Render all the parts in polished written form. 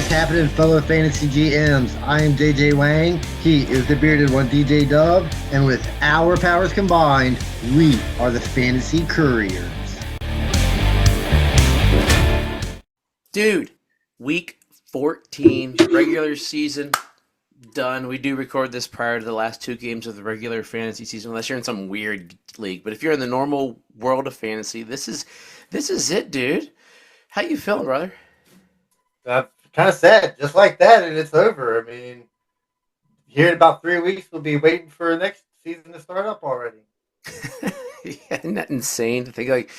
is happening, fellow fantasy GMs? I am JJ Wang. He is the bearded one, DJ Dub. And with our powers combined, we are the Fantasy Couriers. Dude, week 14, regular season done. We do record this prior to the last two games of the regular fantasy season, unless you're in some weird league. But if you're in the normal world of fantasy, this is it, dude. How you feeling, brother? I'm kind of sad, just like that, and it's over. I mean, here in about 3 weeks, we'll be waiting for next season to start up already. Yeah, isn't that insane to think like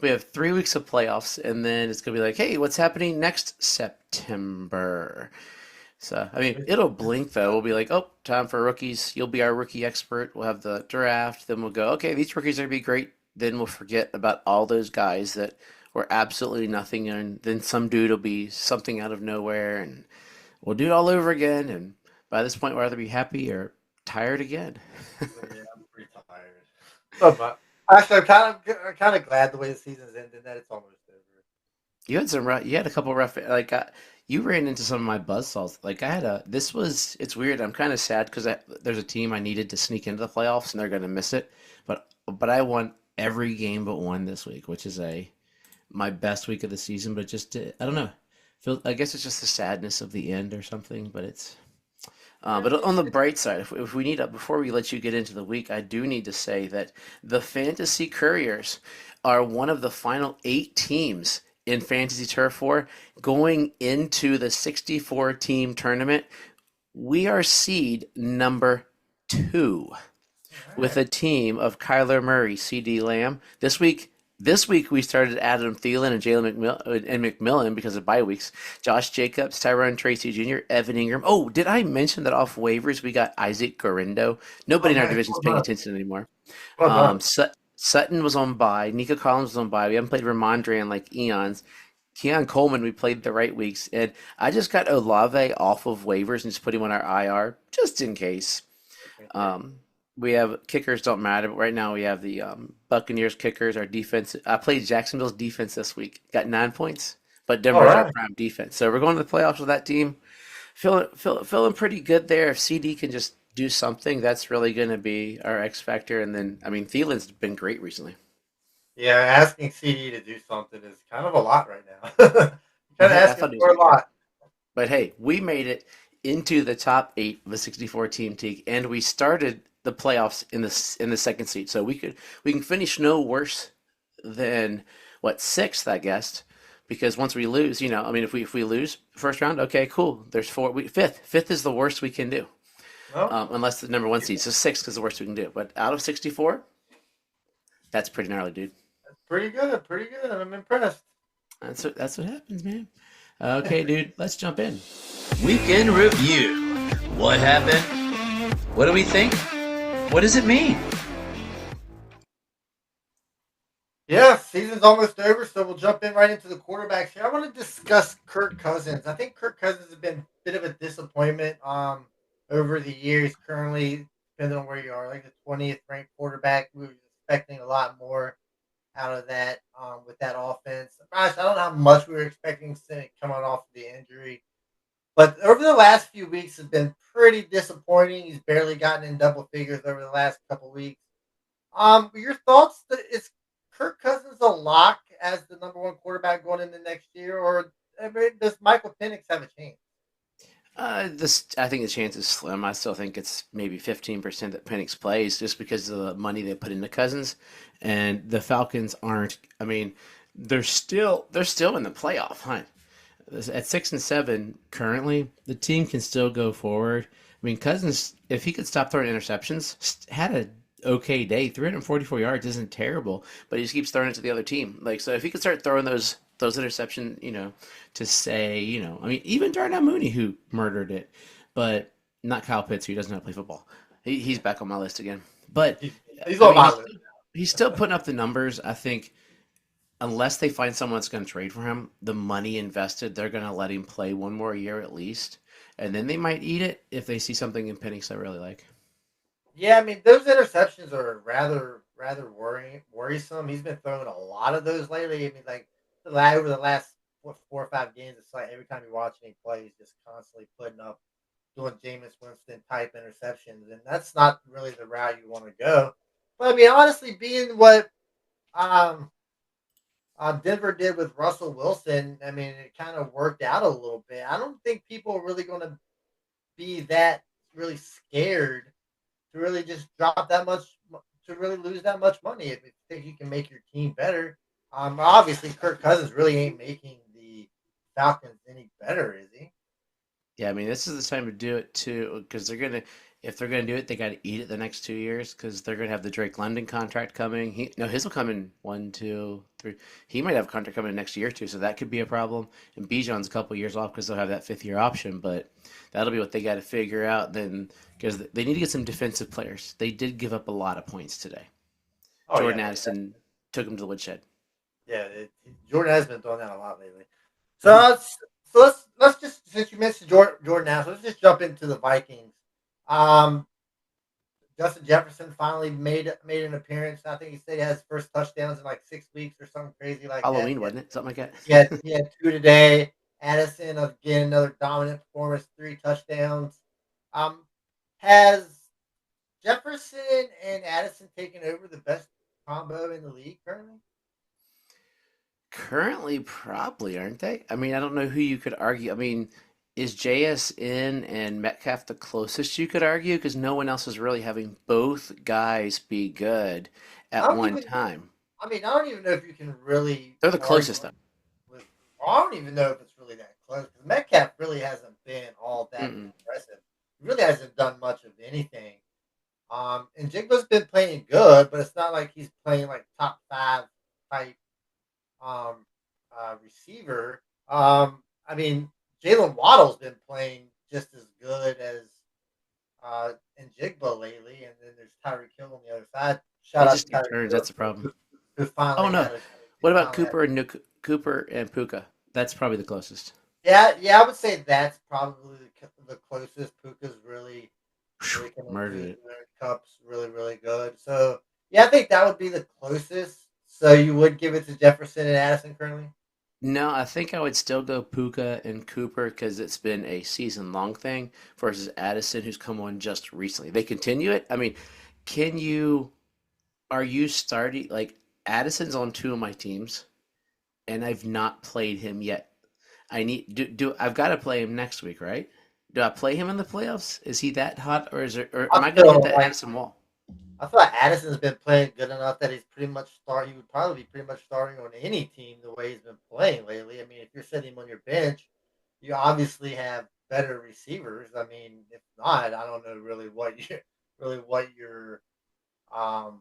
we have 3 weeks of playoffs and then it's gonna be like, hey, what's happening next September? So I mean, it'll blink though. We'll be like, oh, time for rookies. You'll be our rookie expert. We'll have the draft. Then we'll go, okay, these rookies are gonna be great. Then we'll forget about all those guys that were absolutely nothing, and then some dude will be something out of nowhere, and we'll do it all over again. And by this point, we'll either be happy or tired again. Yeah, I'm pretty tired. But actually, I'm kind of glad the way the season's ended that it's almost over. You had some rough, you had a couple rough like you ran into some of my buzzsaws. Like I had a this was it's weird. I'm kind of sad because there's a team I needed to sneak into the playoffs and they're going to miss it. But I won every game but one this week, which is a my best week of the season. But just I don't know. I guess it's just the sadness of the end or something. But on the bright side, if we need to, before we let you get into the week, I do need to say that the Fantasy Couriers are one of the final 8 teams in Fantasy Turf War going into the 64 team tournament. We are seed number 2 All with right. a team of Kyler Murray, CD Lamb. This week we started Adam Thielen and McMillan because of bye weeks. Josh Jacobs, Tyrone Tracy Jr., Evan Ingram. Oh, did I mention that off waivers we got Isaac Gorindo? Nobody Oh, in our nice. division is Well paying done. attention anymore. Well done. Sutton was on bye. Nico Collins was on bye. We haven't played Ramondre in like eons. Keon Coleman, we played the right weeks. And I just got Olave off of waivers and just put him on our IR just in case. Okay, great. Um, we have kickers don't matter, but right now we have the Buccaneers kickers. Our defense. I played Jacksonville's defense this week. Got 9 points, but All Denver's our right. prime defense. So we're going to the playoffs with that team. Feeling pretty good there. If CD can just do something, that's really going to be our X factor. And then I mean, Thielen's been great recently. Yeah, asking CD to do something is kind of a lot right now. You're kind of I asking thought he was for a going to. lot. But hey, we made it into the top 8 of the 64 team league, and we started the playoffs in the second seed. So we can finish no worse than what, sixth, I guess, because once we lose, I mean, if we lose first round, okay, cool. There's four. Fifth is the worst we can do, No, unless the number one seed. So sixth is the worst we can do. But out of 64, that's pretty gnarly, dude. that's pretty good. Pretty good. I'm impressed. That's what happens, man. Okay, dude, let's jump in. Weekend review. What happened? What do we think? What does it mean? Yeah, season's almost over, so we'll jump in right into the quarterbacks here. I want to discuss Kirk Cousins. I think Kirk Cousins has been a bit of a disappointment over the years. Currently, depending on where you are, like the 20th ranked quarterback, we were expecting a lot more out of that with that offense. Gosh, I don't know how much we were expecting coming off the injury, but over the last few weeks have been pretty disappointing. He's barely gotten in double figures over the last couple weeks. Your thoughts? Is Kirk Cousins a lock as the number one quarterback going into next year, or I mean, does Michael Penix have a chance? I think the chance is slim. I still think it's maybe 15% that Penix plays just because of the money they put into Cousins, and the Falcons aren't. I mean, they're still in the playoff hunt. At 6-7 currently, the team can still go forward. I mean, Cousins, if he could stop throwing interceptions, had a okay day. 344 yards isn't terrible, but he just keeps throwing it to the other team. Like, so if he could start throwing those interceptions, to say, I mean, even Darnell Mooney who murdered it, but not Kyle Pitts who doesn't know how to play football. He's back on my list again. But He's, he's I on mean, my he's list. he's still putting up the numbers. I think unless they find someone that's going to trade for him, the money invested, they're going to let him play one more year at least, and then they might eat it if they see something in Penix I really like. Yeah, I mean those interceptions are rather worrisome. He's been throwing a lot of those lately. I mean, like over the last what, 4 or 5 games. It's like every time you're watching him play, he's just constantly putting up, doing Jameis Winston type interceptions, and that's not really the route you want to go. But I mean, honestly, being what um, Denver did with Russell Wilson, I mean, it kind of worked out a little bit. I don't think people are really going to be that really scared to really just drop that much to really lose that much money if you think you can make your team better. Obviously, Kirk Cousins really ain't making the Falcons any better, is he? Yeah, I mean, this is the time to do it too, because if they're gonna do it, they got to eat it the next 2 years, because they're gonna have the Drake London contract coming. No, his will come in 1, 2, 3. He might have a contract coming in next year too, so that could be a problem. And Bijan's a couple years off because they'll have that 5th year option, but that'll be what they got to figure out then, because they need to get some defensive players. They did give up a lot of points today. Oh Jordan yeah, Addison took him to the woodshed. yeah. Jordan has been doing that a lot lately. So let's just, since you mentioned Jordan now, so let's just jump into the Vikings. Um, Justin Jefferson finally made an appearance. I think he said he has his first touchdowns in like 6 weeks or something crazy like that. Halloween, wasn't it? Something like He that. had two today. Addison again, another dominant performance, 3 touchdowns. Um, has Jefferson and Addison taken over the best combo in the league currently? Currently, probably, aren't they? I mean, I don't know who you could argue. I mean, is JSN and Metcalf the closest you could argue? Because no one else is really having both guys be good I at don't one even know. time. I mean, I don't even know if you can really They're the argue closest, though. with. I don't even know if it's really that close because Metcalf really hasn't been all that Mm-mm. impressive. He really hasn't done much of anything. And Jigba's been playing good, but it's not like he's playing like top 5 type um receiver. I mean, Jalen Waddle's been playing just as good as in Jigba lately, and then there's Tyreek Hill on the other side. They Shout out just to take Tyreek turns. Hill, That's the problem. who Oh, finally no. had a who What about finally had. Cooper and Puka? That's probably the closest. Yeah, I would say that's probably the closest. Puka's really kind of Murdered lose it. cups really good. So yeah, I think that would be the closest. So you would give it to Jefferson and Addison currently. No, I think I would still go Puka and Cooper because it's been a season long thing versus Addison, who's come on just recently. They continue it. I mean, can you? Are you starting like Addison's on 2 of my teams, and I've not played him yet. I need do I've got to play him next week, right? Do I play him in the playoffs? Is he that hot, or is there, or am I I going to hit feel that like Addison wall? I feel like Addison's been playing good enough that he's pretty much start. He would probably be pretty much starting on any team the way he's been playing lately. I mean, if you're sitting him on your bench, you obviously have better receivers. I mean, if not, I don't know really what your um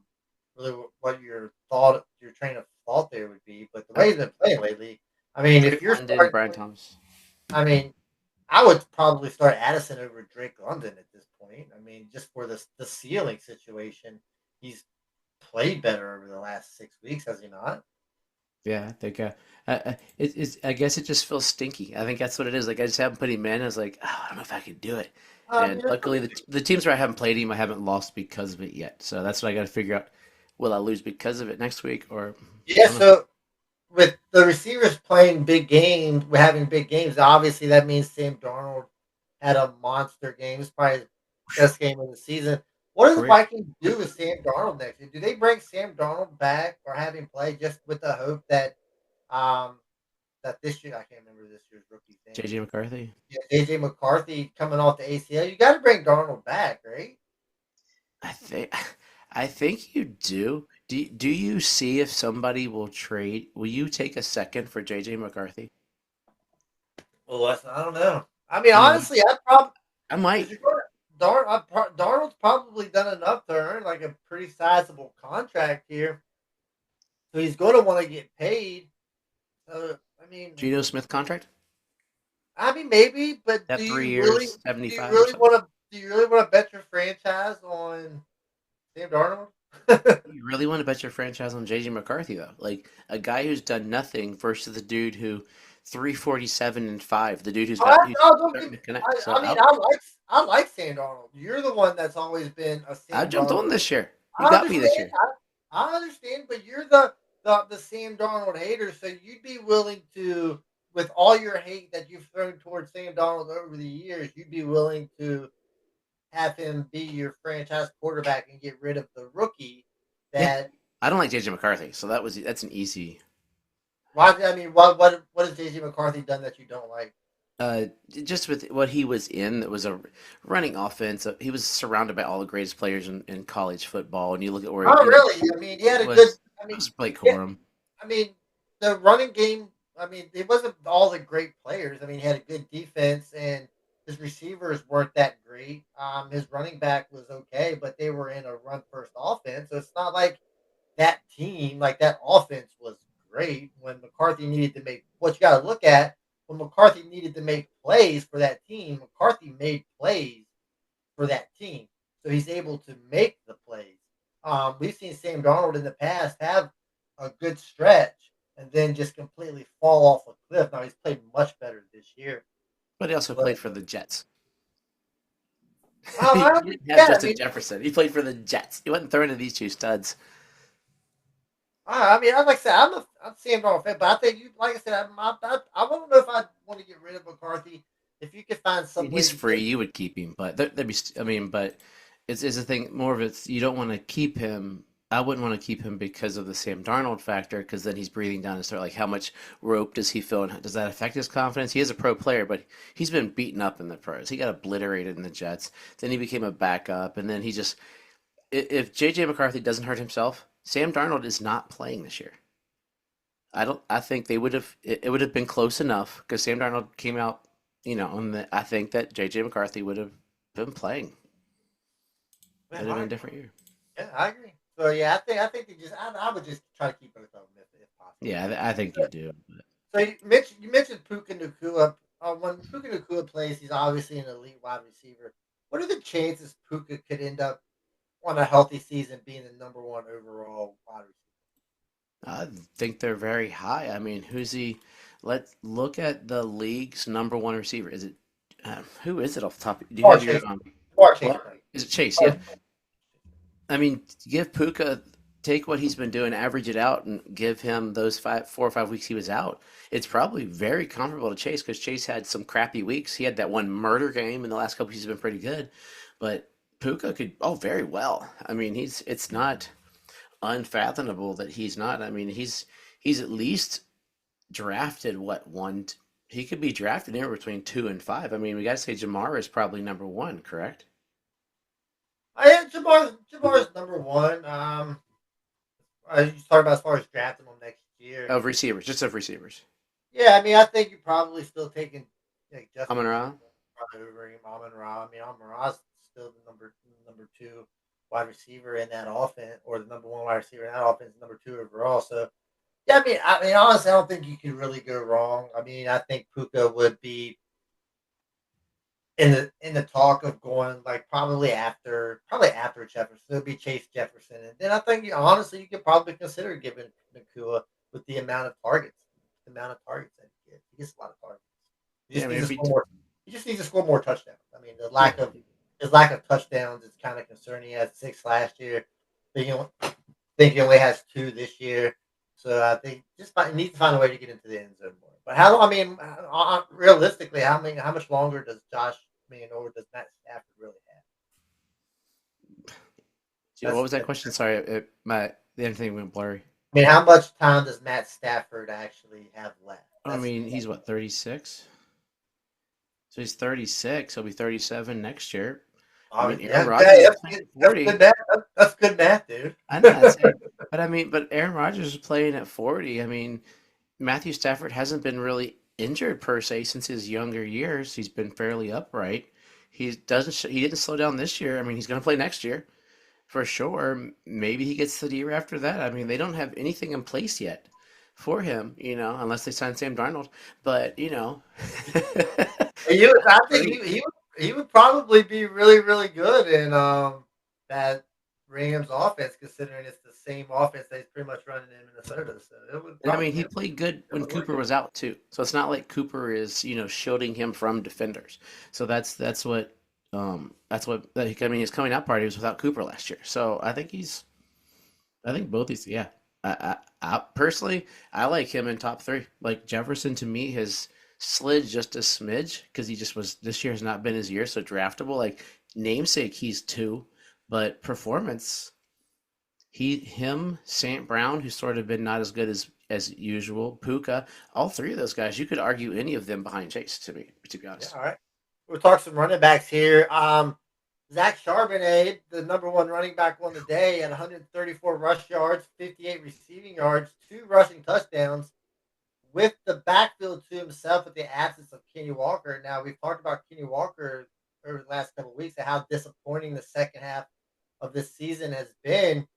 what your thought your train of thought there would be. But the way he's been playing lately, I mean, if Drake you're London, starting, Brian Thomas. I mean, I would probably start Addison over Drake London at this point. I mean, just for the ceiling situation, he's played better over the last 6 weeks, has he not? Yeah, I think it's. I guess it just feels stinky. I think that's what it is. Like I just haven't put him in. I was like, oh, I don't know if I could do it. And You're luckily, the teams where I haven't played him, I haven't lost because of it yet. So that's what I got to figure out. Will I lose because of it next week, or I Yeah, don't know. so with the receivers playing big games, we're having big games. Obviously, that means Sam Darnold had a monster game. It's probably his best game of the season. What do the Career. Vikings do with Sam Darnold next year? Do they bring Sam Darnold back or have him play just with the hope that um that this year I can't remember this year's rookie's name. JJ McCarthy. Yeah, AJ McCarthy coming off the ACL. You got to bring Darnold back, right? I think I think you do. Do you see if somebody will trade? Will you take a second for JJ McCarthy? Well, I don't know. I mean, I mean, honestly, I probably I because might. you're going Darnold's probably done enough to earn like a pretty sizable contract here, so he's going to want to get paid. So Geno Smith contract? I mean, maybe, but That 3 years, do you 75 or really something. want to bet your franchise on Sam Darnold? You really want to bet your franchise on JJ McCarthy though? Like a guy who's done nothing versus the dude who 347-5, the dude who's Don't starting get. to connect. So I mean, I like Sam Darnold. You're the one that's always been a I Sam jumped Darnold. on this year. He I got me this understand. year. I understand, but you're the Sam Darnold hater, so you'd be willing to with all your hate that you've thrown towards Sam Donald over the years, you'd be willing to have him be your franchise quarterback and get rid of the rookie Yeah, that I don't like JJ McCarthy, so that's an easy. why I mean what has JJ McCarthy done that you don't like? Uh, just with what he was in, it was a running offense. He was surrounded by all the greatest players in college football, and you look at where Oh you know really? I mean he had it a good was it was Blake yeah, Corum. I mean the running game I mean it wasn't all the great players. I mean he had a good defense and his receivers weren't that great. His running back was okay, but they were in a run first offense. So it's not like that team, like that offense was great when McCarthy needed to make what you got to look at when McCarthy needed to make plays for that team. McCarthy made plays for that team, so he's able to make the plays. We've seen Sam Darnold in the past have a good stretch and then just completely fall off a cliff. Now he's played much better this year, But he also but played for the Jets. He didn't have yeah, I Justin mean, Jefferson. He played for the Jets. He wasn't throwing to these two studs. I mean, like I said, I'm Sam Darnold fan, but I think you, like I said, I don't know if I want to get rid of McCarthy. If you could find I some mean, way he's to free. get, You would keep him, but there'd be. I mean, but it's a thing. More of it's you don't want to keep him. I wouldn't want to keep him because of the Sam Darnold factor, because then he's breathing down his throat. Like, how much rope does he feel, and does that affect his confidence? He is a pro player, but he's been beaten up in the pros. He got obliterated in the Jets. Then he became a backup, and then he just. If JJ McCarthy doesn't hurt himself, Sam Darnold is not playing this year. I don't. I think they would have. It would have been close enough because Sam Darnold came out. And I think that JJ McCarthy would have been playing. man, It'd have been a different year. yeah, I agree. So yeah, I think they just, I would just try to keep both of them if possible. Yeah, I think you do. So you mentioned Puka Nacua. When Puka Nacua plays, he's obviously an elite wide receiver. What are the chances Puka could end up on a healthy season being the number one overall wide receiver? I think they're very high. I mean, who's he? Let's look at the league's number one receiver. Is it who is it off the top? Do you Or have Chase, your or Chase, what? right? Is it Chase? Or, Yeah. I mean, give Puka take what he's been doing, average it out, and give him those 4 or 5 weeks he was out. It's probably very comparable to Chase because Chase had some crappy weeks. He had that one murder game, and the last couple he's been pretty good. But Puka could very well. I mean, it's not unfathomable that he's not. I mean, he's at least drafted what one. He could be drafted anywhere between 2 and 5. I mean, we got to say Jamar is probably number one, correct? yeah, Jamar's number one. I was talking about as far as drafting him next year. Of receivers, just of receivers. Yeah, I mean, I think you're probably still taking like Justin Amon Ra. Jefferson over him, Amon Ra. I mean, Amon Ra's still the number two wide receiver in that offense, or the number one wide receiver in that offense, number two overall. So yeah, I mean, honestly, I don't think you could really go wrong. I mean, I think Puka would be in the talk of going like probably after Jefferson. It'll be Chase Jefferson, and then I think honestly you could probably consider giving Nakua with the amount of targets that he gets. He gets a lot of targets. He Yeah, I just mean, needs if to he, score more. He just needs to score more touchdowns. I mean, the yeah, lack of his lack of touchdowns is kind of concerning. He had 6 last year. Think he only has 2 this year. So I think he needs to find a way to get into the end zone more. But how? I mean, realistically, how much longer does Josh? I mean, or does Matt Stafford really have? what That's was that question? Sorry, the other thing went blurry. I mean, how much time does Matt Stafford actually have left? I mean, he's what 36, so he's 36. He'll be 37 next year. I mean, Aaron Yeah, Rodgers is playing at that's 40. good math. That's good math, dude. I know that's it, but I mean, but Aaron Rodgers is playing at 40. I mean, Matthew Stafford hasn't been really injured per se since his younger years. He's been fairly upright. He didn't slow down this year. I mean, he's going to play next year for sure. Maybe he gets to the year after that. I mean, they don't have anything in place yet for him, unless they sign Sam Darnold. But I think Great. he would probably be really really good in that Rams offense, considering it's the same offense that he's pretty much running in Minnesota. So it would And I mean, probably he played good it when would work. Cooper was out too. So it's not like Cooper is, shielding him from defenders. So that's what I mean. His coming out party was without Cooper last year. So I think both these, yeah. I personally, I like him in top three. Like Jefferson to me has slid just a smidge because he just was this year has not been his year, so draftable. Like namesake, he's two, but performance, St. Brown, who's sort of been not as good as usual, Puka, all three of those guys, you could argue any of them behind Chase to me, to be Yeah, honest. all right. We'll talk some running backs here. Zach Charbonnet, the number one running back on the day, at 134 rush yards, 58 receiving yards, two rushing touchdowns, with the backfield to himself with the absence of Kenny Walker. Now, we've talked about Kenny Walker over the last couple of weeks and how disappointing the second half of this season has been.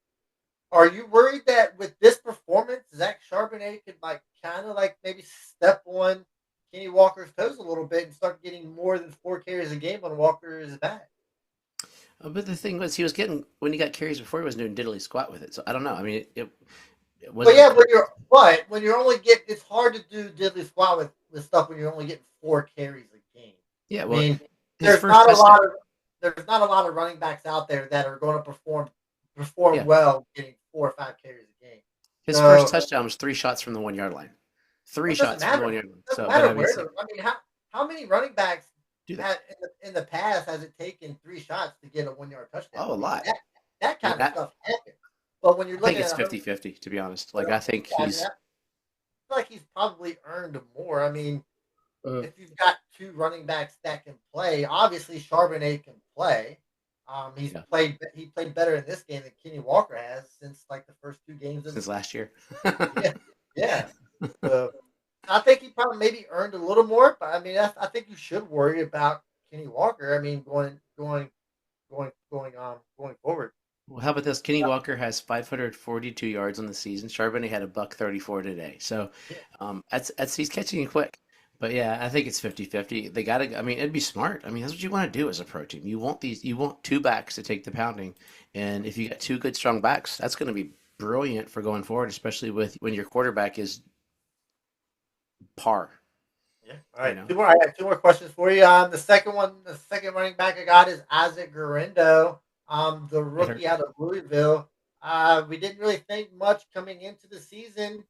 Are you worried that with this performance, Zach Charbonnet could kind of maybe step on Kenny Walker's toes a little bit and start getting more than 4 carries a game on Walker's back? But the thing was, he was getting when he got carries before, he wasn't doing diddly squat with it. So I don't know. I mean, it But wasn't yeah, perfect. when you're only getting, it's hard to do diddly squat with stuff when you're only getting 4 carries a game. Yeah, I well, mean, his there's first not a touchdown. lot of there's not a lot of running backs out there that are going to perform Yeah, well getting 4 or 5 carries a game. his first So touchdown was 3 shots from the 1 yard line. Three it doesn't shots from the matter. 1 yard line. It doesn't So, but matter I mean, where. so I mean, how many running backs do that. had in the past has it taken 3 shots to get a 1 yard touchdown? Oh, a I mean lot. that I mean, kind of stuff happens. But when you're I think looking at it's 100, 50-50, to be honest. Like, I well, think yeah, I mean, he's. feel like he's probably earned more. I mean, Uh, if you've got two running backs that can play, obviously Charbonnet can play. yeah, He played better in this game than Kenny Walker has since the first 2 games of the since season. last year. Yeah, yeah. So I think he probably maybe earned a little more, but I mean, I think you should worry about Kenny Walker. I mean, going forward. Well, how about this? Kenny Walker has 542 yards on the season. Charbonnet had a buck 34 today. So Yeah, that's he's catching it quick. But yeah, I think it's 50-50. They got to I mean, it'd be smart. I mean, that's what you want to do as a pro team. You want two backs to take the pounding. And if you got two good strong backs, that's going to be brilliant for going forward, especially with when your quarterback is par, yeah. All you right, know. two more. I got two more questions for you. The second running back I got is Isaac Garendo, the It hurt. rookie out of Louisville. We didn't really think much coming into the season,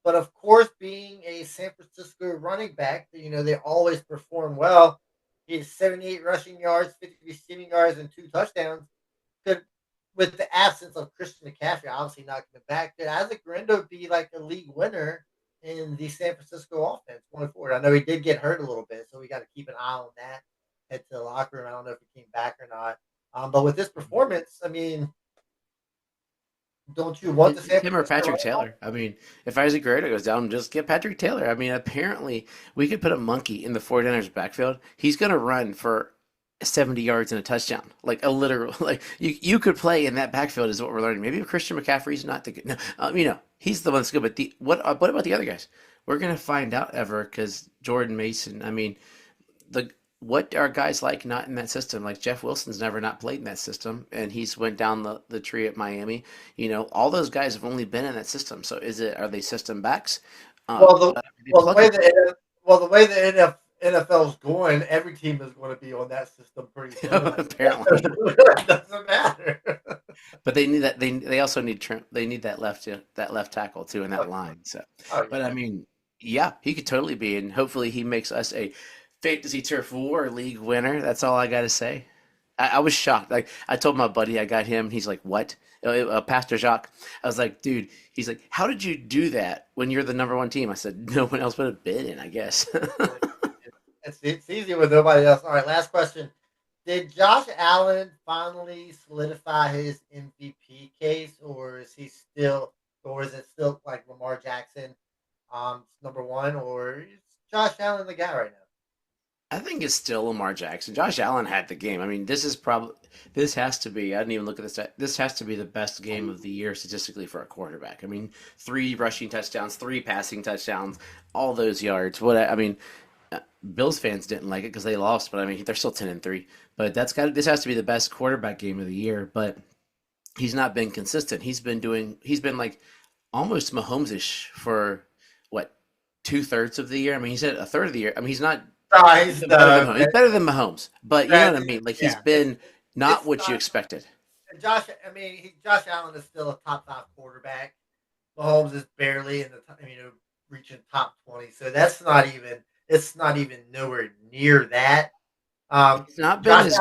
but of course, being a San Francisco running back, they always perform well. He has 78 rushing yards, 50 receiving yards, and 2 touchdowns. Could, with the absence of Christian McCaffrey, obviously not coming back, could Isaac Garendo be like a league winner in the San Francisco offense going forward? I know he did get hurt a little bit, so we got to keep an eye on that. Head to the locker room. I don't know if he came back or not. But with this performance, I mean, don't you want the San Him or Francisco Patrick running back? Taylor. I mean, if Isaac Guerrero goes down, just get Patrick Taylor. I mean, apparently we could put a monkey in the 49ers backfield. He's going to run for 70 yards and a touchdown. Like a literal, like you could play in that backfield is what we're learning. Maybe if Christian McCaffrey's not the good. No, he's the one that's good. But what about the other guys? We're going to find out ever because Jordan Mason. I mean, the what are guys like not in that system? Like Jeff Wilson's never not played in that system, and he's went down the tree at Miami. All those guys have only been in that system. So are they system backs? Well, the Are they well the plug way and the way the NFL's going, every team is going to be on that system pretty play? soon. Apparently, It doesn't matter. but they need that. They also need they need that left tackle too in Oh, that line. So, oh but I yeah. mean, yeah, he could totally be, and hopefully he makes us a fantasy turf war league winner. That's all I got to say. I was shocked. Like I told my buddy I got him. He's like, "What?" Pastor Jacques. I was like, "Dude." He's like, "How did you do that when you're the number one team?" I said, "No one else would have bid in, I guess." It's easy with nobody else. All right, last question. Did Josh Allen finally solidify his MVP case, or is it still like Lamar Jackson, number one, or is Josh Allen the guy right now? I think it's still Lamar Jackson. Josh Allen had the game. I mean, this has to be. I didn't even look at this. This has to be the best game of the year statistically for a quarterback. I mean, 3 rushing touchdowns, 3 passing touchdowns, all those yards. I mean, Bills fans didn't like it because they lost, but I mean, they're still 10-3. But this has to be the best quarterback game of the year. But he's not been consistent. He's been like almost Mahomes-ish for what 2/3 of the year. I mean, he's at a third of the year. I mean, he's not. No, He's he's been better than the Mahomes. He's better than Mahomes, but you know what I mean. Like he's yeah. been not It's what you not expected. Josh. I mean, Josh Allen is still a top 5 quarterback. Mahomes is barely in the reaching top 20, so that's not even it's not even nowhere near that. It's not been Josh as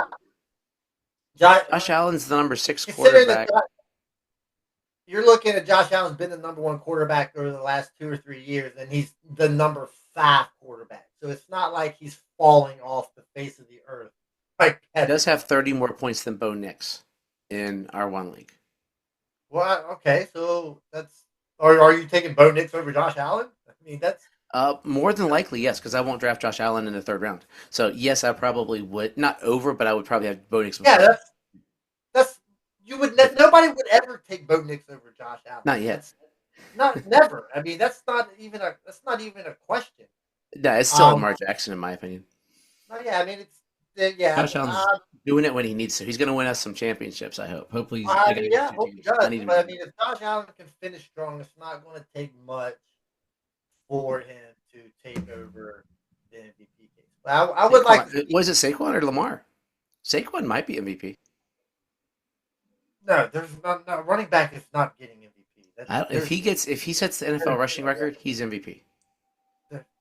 Josh, Josh Allen's the number 6 considering that quarterback. you're looking at Josh Allen's been the number one quarterback over the last 2 or 3 years, and he's the number 5 quarterback. So it's not like he's falling off the face of the earth. Like He does have 30 more points than Bo Nix in our one league. well, okay, so that's are you taking Bo Nix over Josh Allen? I mean, that's More than likely, yes, because I won't draft Josh Allen in the third round. So yes, I probably would not over, but I would probably have Bo Nix yeah, before. that's you would If nobody would ever take Bo Nix over Josh Allen. not yet. That's not never. I mean, that's not even a question. No, it's still Um, Lamar Jackson in my opinion. no, yeah, I mean yeah. Josh Allen's doing it when he needs to. He's going to win us some championships. I hope. Hopefully, I I got mean, to get yeah, I two hope he teams. I does. need him But to I do mean, it. if Josh Allen can finish strong, it's not going to take much for him to take over the MVP case. But I would like to Saquon, see. was it Saquon or Lamar? Saquon might be MVP. No, there's not. No, running back is not getting MVP. If he sets the NFL rushing record, he's MVP.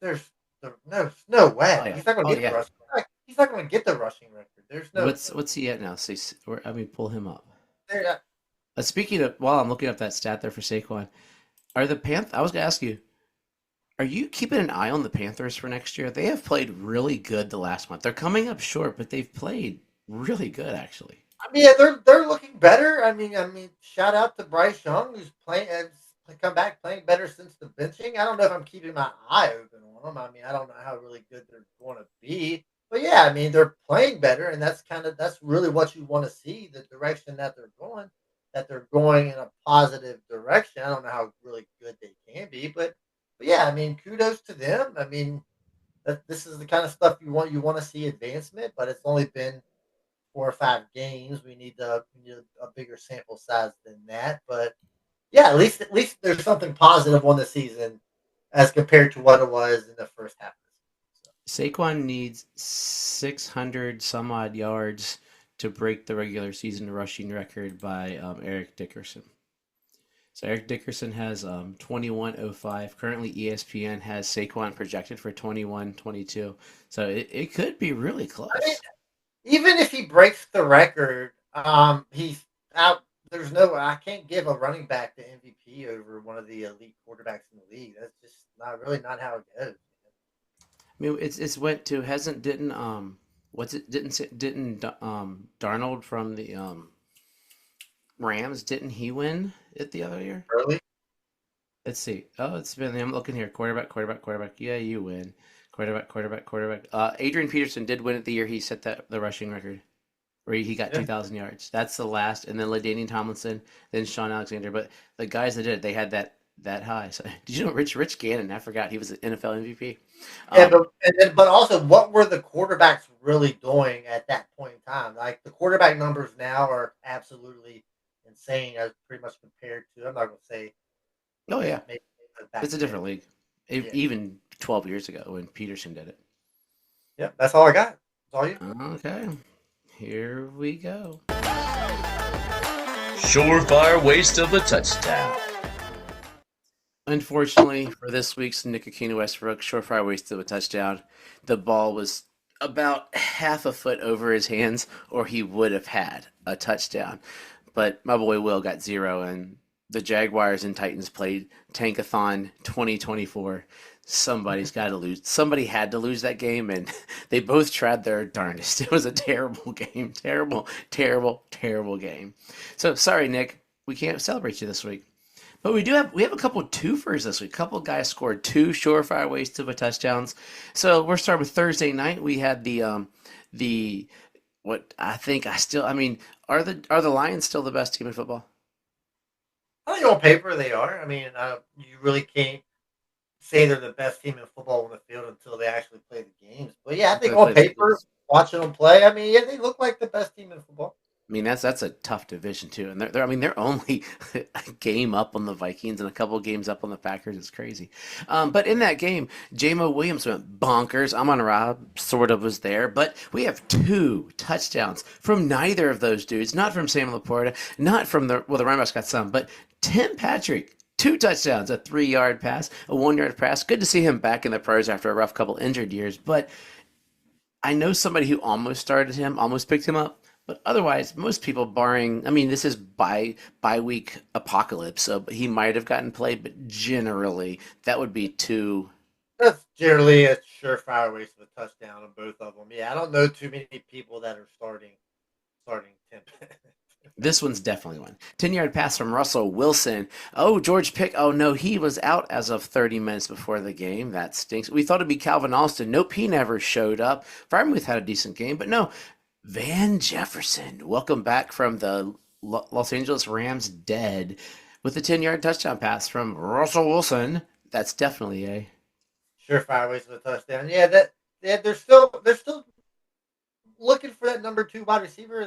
no Oh way. yeah. He's not going Oh to get the yeah. rushing. He's not going to get the rushing record. There's no. What's he at now? See, pull him up. There, Speaking of, while I'm looking up that stat there for Saquon, are the I was gonna ask you, are you keeping an eye on the Panthers for next year? They have played really good the last month. They're coming up short, but they've played really good actually. I mean, yeah, they're looking better. I mean, shout out to Bryce Young, who's playing has come back playing better since the benching. I don't know if I'm keeping my eye open on them. I mean, I don't know how really good they're going to be, but yeah, I mean, they're playing better, and that's really what you want to see. The direction that they're going in a positive direction. I don't know how really good they can be, but yeah, I mean, kudos to them. I mean, this is the kind of stuff you want to see advancement, but it's only been 4 or 5 games. We need a bigger sample size than that. But yeah, at least there's something positive on the season as compared to what it was in the first half of the season. Saquon needs 600 some odd yards to break the regular season rushing record by Eric Dickerson. So Eric Dickerson has 2105. Currently, ESPN has Saquon projected for 2122. So it could be really I mean, close. even if he breaks the record, he's out. There's no. I can't give a running back the MVP over one of the elite quarterbacks in the league. That's just not how it goes. I mean, it's went to hasn't didn't what's it didn't Darnold from the Rams, didn't he win it the other year? Early. Let's see. Oh, it's been I'm looking here. Quarterback. Yeah, you win. Quarterback. Adrian Peterson did win it the year he set the rushing record, where he got Yeah. 2,000 yards. That's the last, and then LaDainian Tomlinson, then Sean Alexander. But the guys that did it, they had that high. So did you know Rich Gannon? I forgot he was an NFL MVP. Yeah, Um, but also, what were the quarterbacks really doing at that point in time? Like the quarterback numbers now are absolutely insane, as pretty much compared to. I'm not going to say oh yeah, maybe back it's a then. different league. Yeah, Even 12 years ago when Peterson did it. yeah. That's all I got. That's all you. Okay, here we go. Surefire waste of a touchdown. Unfortunately for this week's Nick Aquino Westbrook, surefire wasted a touchdown. The ball was about half a foot over his hands, or he would have had a touchdown. But my boy Will got zero, and the Jaguars and Titans played Tankathon 2024. Somebody's got to lose. Somebody had to lose that game, and they both tried their darndest. It was a terrible game. Terrible game. So sorry, Nick. We can't celebrate you this week. But we have a couple twofers this week. A couple guys scored two surefire ways to the touchdowns. So we're starting with Thursday night. We had the what I mean, are the Lions still the best team in football? I think on paper they are. I mean, you really can't say they're the best team in football on the field until they actually play the games. But yeah, I Until think they on play the paper, Eagles. watching them play, I mean, yeah, they look like the best team in football. I mean that's a tough division too, and I mean they're only a game up on the Vikings and a couple of games up on the Packers. It's crazy, but in that game, Jamo Williams went bonkers. Amon Rob sort of was there, but we have two touchdowns from neither of those dudes. Not from Sam Laporta, not from the running backs got some, but Tim Patrick 2 touchdowns, a 3-yard pass, a 1-yard pass. Good to see him back in the pros after a rough couple injured years. But I know somebody who almost started him, almost picked him up. But otherwise, most people, barring, I mean, this is bye week apocalypse, so he might have gotten played, but generally that would be 2. That's generally a surefire waste of a touchdown on both of them. Yeah, I don't know too many people that are starting Tim. This one's definitely one. 10-yard pass from Russell Wilson. Oh, George Pick. Oh, no, he was out as of 30 minutes before the game. That stinks. We thought it'd be Calvin Austin. Nope, he never showed up. Freiermuth had a decent game, but no. Van Jefferson, welcome back from the Los Angeles Rams dead with a 10-yard touchdown pass from Russell Wilson. That's definitely a Surefire waste of a touchdown. They're still looking for that number 2 wide receiver.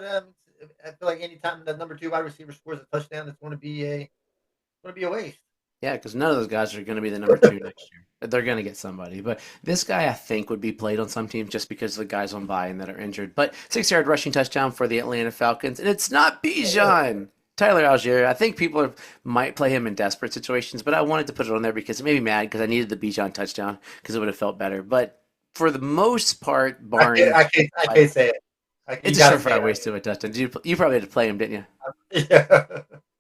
I feel like anytime that number 2 wide receiver scores a touchdown, it's going to be a waste. Yeah, because none of those guys are going to be the number 2 next year. They're going to get somebody. But this guy, I think, would be played on some teams just because of the guys on bye and that are injured. But 6-yard rushing touchdown for the Atlanta Falcons. And it's not Bijan. Tyler Algier. I think people might play him in desperate situations, but I wanted to put it on there because it made me mad because I needed the Bijan touchdown because it would have felt better. But for the most part, barring... I can't say it. It's a surefire waste of a touchdown. You probably had to play him, didn't you? Yeah.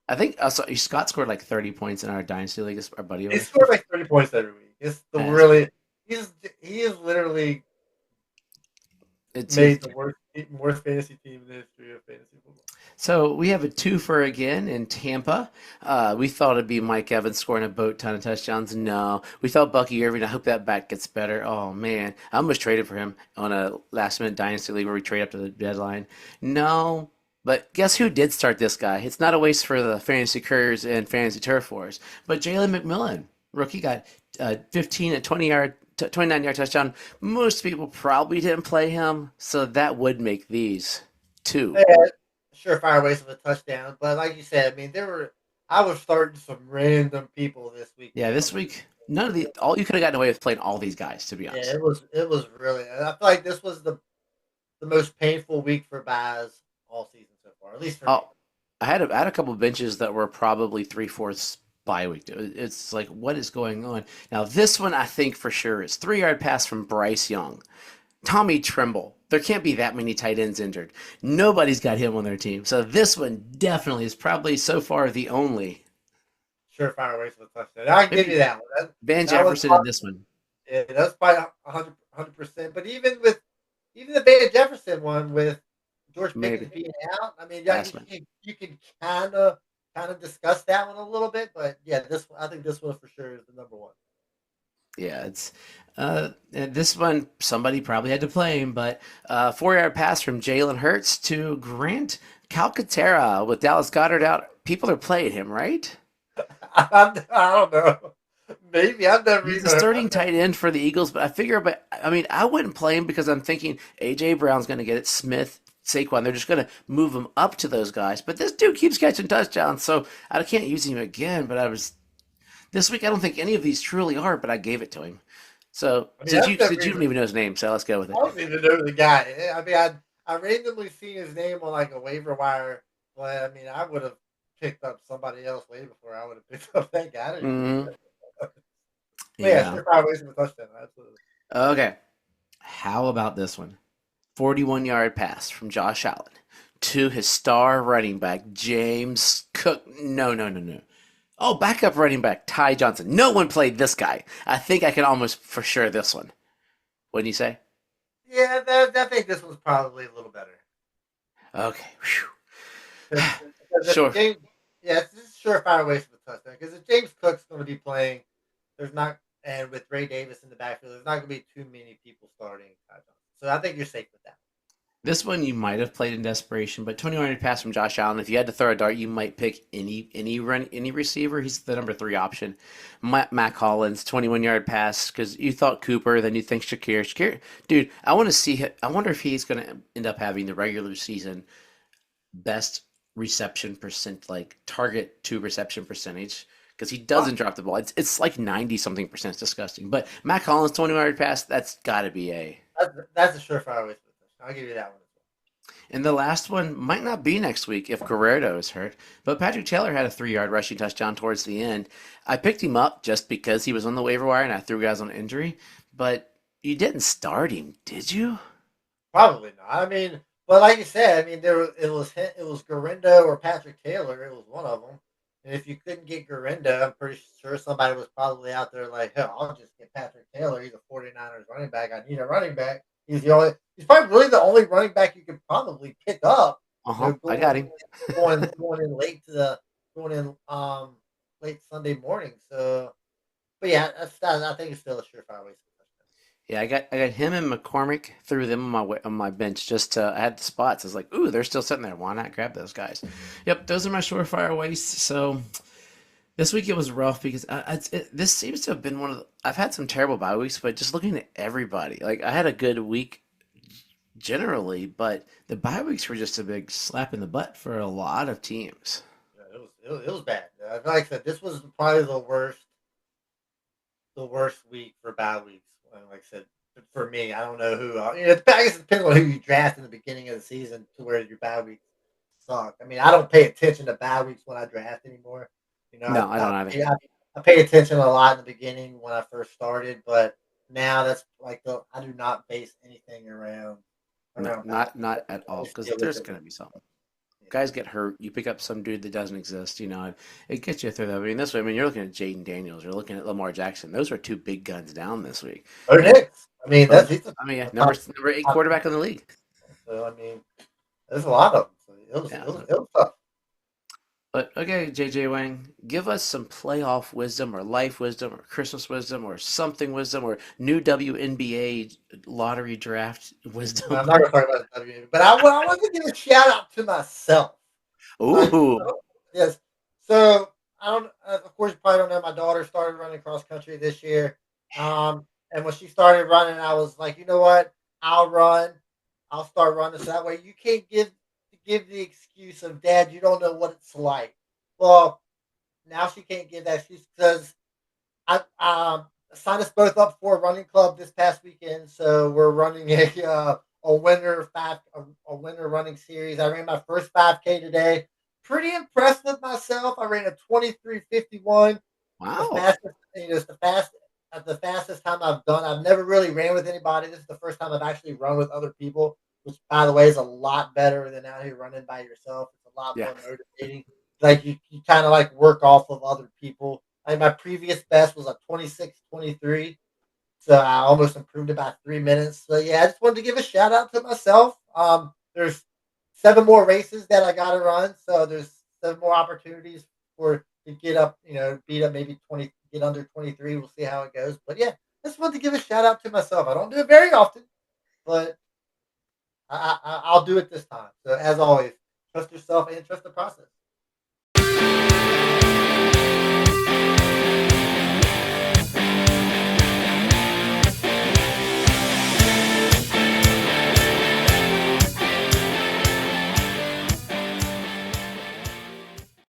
I think Scott scored like 30 points in our Dynasty League. Our buddy. He scored like 30 points every week. He is literally made the worst fantasy team in the history of fantasy football. So we have a 2-for again in Tampa. We thought it'd be Mike Evans scoring a boat ton of touchdowns. No, we thought Bucky Irving. I hope that back gets better. Oh man, I almost traded for him on a last-minute Dynasty League where we trade up to the deadline. No. But guess who did start this guy? It's not a waste for the Fantasy Couriers and Fantasy Turf Wars. But Jalen McMillan, rookie, got 15 and 29-yard touchdown. Most people probably didn't play him, so that would make these 2. Yeah, surefire waste of a touchdown. But like you said, I mean, I was starting some random people this week. Yeah, this week, none of all you could have gotten away with playing all these guys, to be honest. Yeah, it was really. I feel like this was the most painful week for Baz all season so far, at least for me. I had a couple of benches that were probably 3/4 bye week. It's like, what is going on? Now, this one I think for sure is 3-yard pass from Bryce Young. Tommy Tremble. There can't be that many tight ends injured. Nobody's got him on their team. So this one definitely is probably so far the only. Surefire waste of a touchdown. I can give you that one. Van Jefferson in this one. Yeah, that's probably 100%. But even the Van Jefferson one with George Pickens being out, I mean, you can kind of discuss that one a little bit, but yeah, I think this one for sure is the number 1. Yeah, it's this one somebody probably had to play him, but 4-yard pass from Jalen Hurts to Grant Calcaterra with Dallas Goedert out. People are playing him, right? I don't know. Maybe I've never. He's the starting tight end for the Eagles, but I wouldn't play him because I'm thinking AJ Brown's going to get it. Smith, Saquon, they're just going to move him up to those guys. But this dude keeps catching touchdowns, so I can't use him again. But this week I don't think any of these truly are, but I gave it to him. So you don't even know his name, so let's go with it. I don't even know the guy. I mean, I randomly seen his name on like a waiver wire. But I mean, I would have picked up somebody else way before I would have picked up that guy. Yeah, surefire waste of a touchdown. Absolutely. Okay. How about this one? 41-yard pass from Josh Allen to his star running back, James Cook. No. Oh, backup running back, Ty Johnson. No one played this guy. I think I can almost for sure this one. Wouldn't you say? Yeah, I think this one's probably a little better. Okay. Sure. It's just a surefire waste of a touchdown because if James Cook's going to be playing, and with Ray Davis in the backfield, there's not going to be too many people starting Ty Johnson. So I think you're safe with that. This one you might have played in desperation, but 21-yard pass from Josh Allen. If you had to throw a dart, you might pick any receiver. He's the number 3 option. Matt Collins, 21-yard pass because you thought Cooper, then you think Shakir. Dude, I wonder if he's going to end up having the regular season best reception percent, like target to reception percentage. Because he doesn't drop the ball. It's like 90-something percent. It's disgusting. But Matt Collins, 21-yard pass, that's got to be a... That's a surefire waste. I'll give you that one as And the last one might not be next week if Guerrero is hurt, but Patrick Taylor had a 3 yard rushing touchdown towards the end. I picked him up just because he was on the waiver wire and I threw guys on injury, but you didn't start him, did you? Probably not. I mean, but like you said, I mean, it was Garindo or Patrick Taylor. It was one of them. And if you couldn't get Garindo, I'm pretty sure somebody was probably out there like, hell, I'll just get Patrick Taylor. He's a 49ers running back. I need a running back. He's probably really the only running back you could probably pick up. Uh-huh. I got him. Going in going in late Sunday morning. So, but yeah, I think it's still a surefire way. Yeah, I got him and McCormick, threw them on my bench just to I had the spots. I was like, ooh, they're still sitting there. Why not grab those guys? Yep, those are my surefire wastes. So this week it was rough because this seems to have been one of I've had some terrible bye weeks, but just looking at everybody, like I had a good week generally, but the bye weeks were just a big slap in the butt for a lot of teams. Yeah, it was bad. Like I said, this was probably the worst week for bad weeks. Like I said, for me, I don't know who. I guess it depends on who you draft in the beginning of the season to where your bad weeks suck. I mean, I don't pay attention to bad weeks when I draft anymore. No, I don't either. I pay attention a lot in the beginning when I first started, but now that's like I do not base anything around No, bad not at all, weeks. because Deal with there's it. gonna be something. Guys get hurt. You pick up some dude that doesn't exist. It gets you through that. I mean, this way, I mean, you're looking at Jaden Daniels, you're looking at Lamar Jackson. Those are two big guns down this week. Bo And Nix. I mean, Bo, he's I mean, yeah, a number 8 top. quarterback in the league. So I mean, there's a lot of them. So it was Yeah, it was it was tough. but okay, JJ Wang, give us some playoff wisdom or life wisdom or Christmas wisdom or something wisdom or new WNBA lottery draft wisdom. I'm not gonna talk about the WWE, but I want to give a shout out to myself. Like, Ooh, yes. So I don't. Of course, you probably don't know. My daughter started running cross country this year. And when she started running, I was like, you know what? I'll run. I'll start running. So that way, you can't give the excuse of Dad. You don't know what it's like. Well, now she can't give that excuse because I signed us both up for a running club this past weekend. So we're running a winter running series. I ran my first 5K today. Pretty impressed with myself. I ran a 23:51. The wow. fastest, it's the fastest time I've done. I've never really ran with anybody. This is the first time I've actually run with other people, which by the way is a lot better than out here running by yourself. It's a lot Yeah. more motivating. Like you kind of like work off of other people. Like my previous best was a 26:23. So I almost improved about 3 minutes. So yeah, I just wanted to give a shout out to myself. There's 7 more races that I got to run, so there's 7 more opportunities for to get up, beat up maybe 20, get under 23. We'll see how it goes. But yeah, I just wanted to give a shout out to myself. I don't do it very often, but I'll do it this time. So as always, trust yourself and trust the process.